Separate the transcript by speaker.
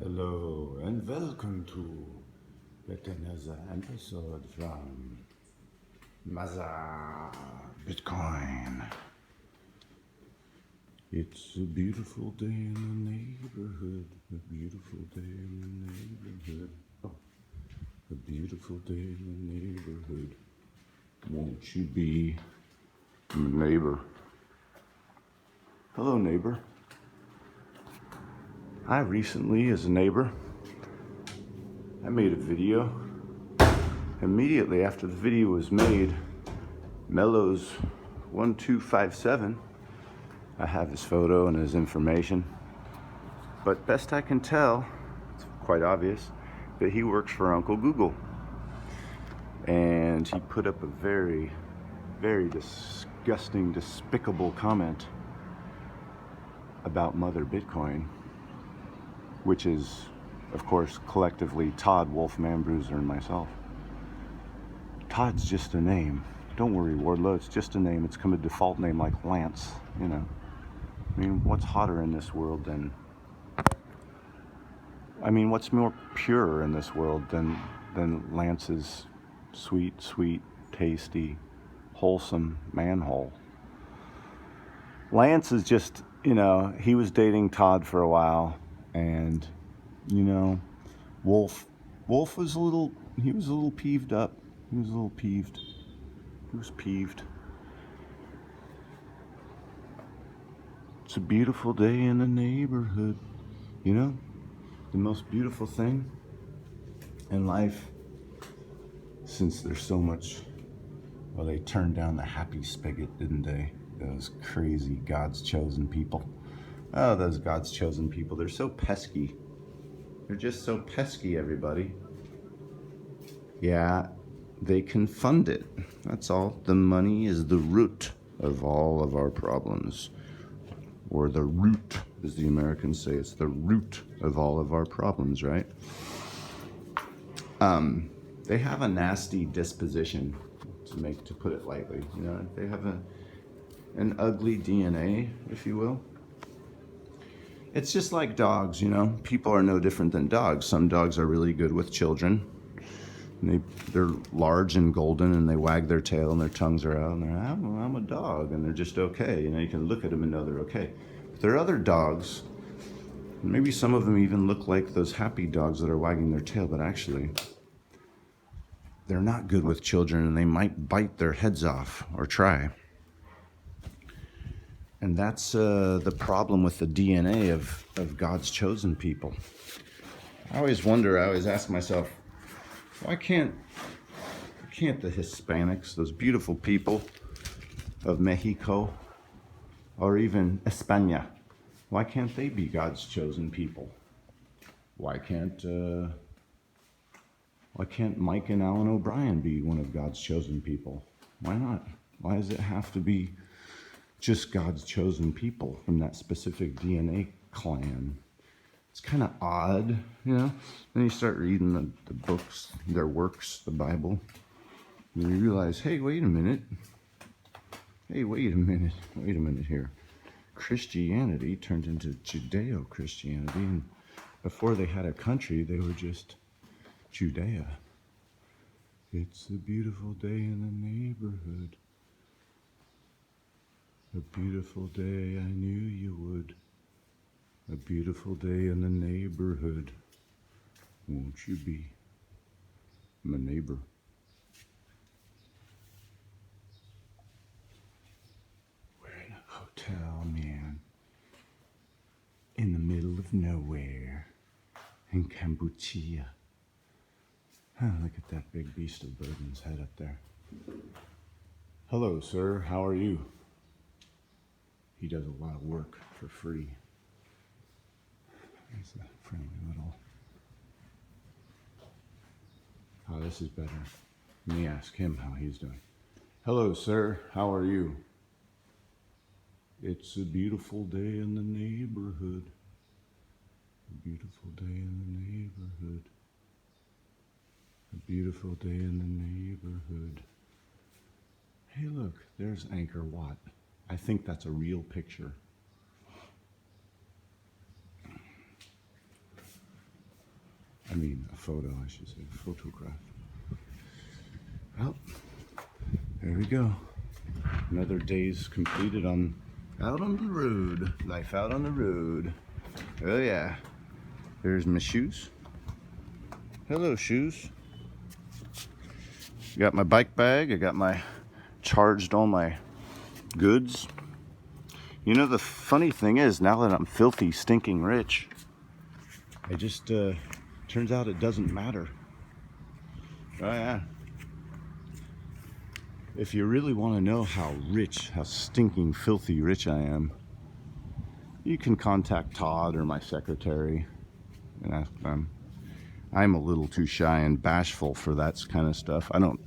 Speaker 1: Hello and welcome to yet another episode from Maza Bitcoin. It's a beautiful day in the neighborhood, a beautiful day in the neighborhood. Oh, a beautiful day in the neighborhood. Won't you be my neighbor? Hello, neighbor. I recently, as a neighbor, I made a video. Immediately after the video was made, Mellows 1257, I have his photo and his information, but best I can tell, it's quite obvious that he works for Uncle Google. And he put up a very, very disgusting, despicable comment about Mother Bitcoin, which is, of course, collectively Todd, Wolfman Bruiser, and myself. Todd's just a name. Don't worry, Wardlow, it's just a name. It's come a default name like Lance, you know. I mean, what's hotter in this world than... what's more pure in this world than Lance's sweet, tasty, wholesome manhole? Lance is just, he was dating Todd for a while, and, Wolf was a little peeved up. He was a little peeved. He was peeved. It's a beautiful day in the neighborhood. The most beautiful thing in life, since there's so much, well, they turned down the happy spigot, didn't they? Those crazy God's chosen people. Oh, those God's chosen people, they're so pesky. They're just so pesky, everybody. Yeah, they can fund it. That's all. The money is the root of all of our problems. Or the root, as the Americans say, it's the root of all of our problems, right? They have a nasty disposition, to put it lightly. They have an ugly DNA, if you will. It's just like dogs, People are no different than dogs. Some dogs are really good with children. And they're large and golden, and they wag their tail and their tongues are out, and they're, I'm a dog, and they're just okay. You can look at them and know they're okay. But there are other dogs, and maybe some of them even look like those happy dogs that are wagging their tail, but actually, they're not good with children, and they might bite their heads off or try. And that's the problem with the DNA of God's chosen people. I always ask myself, why can't the Hispanics, those beautiful people of Mexico, or even España, why can't they be God's chosen people? Why can't Mike and Alan O'Brien be one of God's chosen people? Why not? Why does it have to be just God's chosen people from that specific DNA clan? It's kind of odd, Then you start reading the books, their works, the Bible, and you realize, hey, wait a minute here. Christianity turned into Judeo-Christianity, and before they had a country, they were just Judea. It's a beautiful day in the neighborhood. A beautiful day, I knew you would. A beautiful day in the neighborhood. Won't you be my neighbor? We're in a hotel, man. In the middle of nowhere. In Cambodia. Oh, look at that big beast of burden's head up there. Hello, sir. How are you? He does a lot of work for free. That's a friendly little... Oh, this is better. Let me ask him how he's doing. Hello, sir. How are you? It's a beautiful day in the neighborhood. A beautiful day in the neighborhood. A beautiful day in the neighborhood. Hey, look, there's Angkor Wat. I think that's a real picture. I mean, a photo, I should say, photograph. Well, there we go. Another day's completed out on the road. Life out on the road. Oh yeah. There's my shoes. Hello, shoes. Got my bike bag. I got charged all my goods. You know, the funny thing is, now that I'm filthy, stinking rich, I just, turns out it doesn't matter. Oh yeah. If you really want to know how stinking filthy rich I am, you can contact Todd or my secretary and ask them. I'm a little too shy and bashful for that kind of stuff. I don't